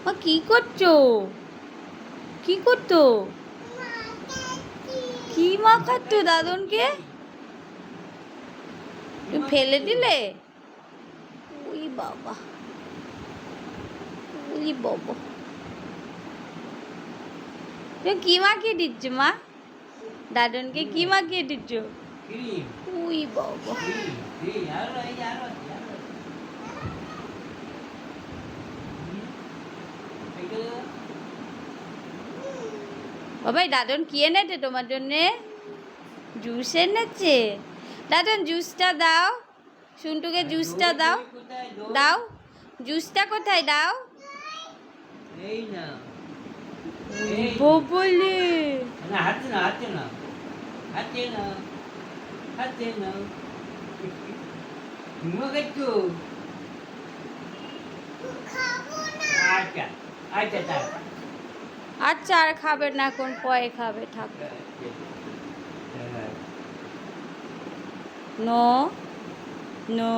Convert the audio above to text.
মা কি করছো? কি করতো? কি মাখাতো দাদনকে? তুমি ফেলে দিলে? ওই বাবা, ওই বাবা, তুমি কি মাখিয়ে দিচ্ছ মা? দাদনকে কি মাখিয়ে দিচ্ছ? ওই বাবা, বাবাই দাদন কি এনেছে তোমার জন্যে? জুস এনেছে। দাদন জুসটা দাও, শুনটুকে জুসটা দাও। দাও, জুসটা কোথায় দাও? এই না, বলে না হাতে না, হাতে না, হাতে না, হাতে না। মগেছো আচ্ছা, আচ্ছা তা আচ্ছা আর খাবে না, কোন পরে খাবে, থাক। No no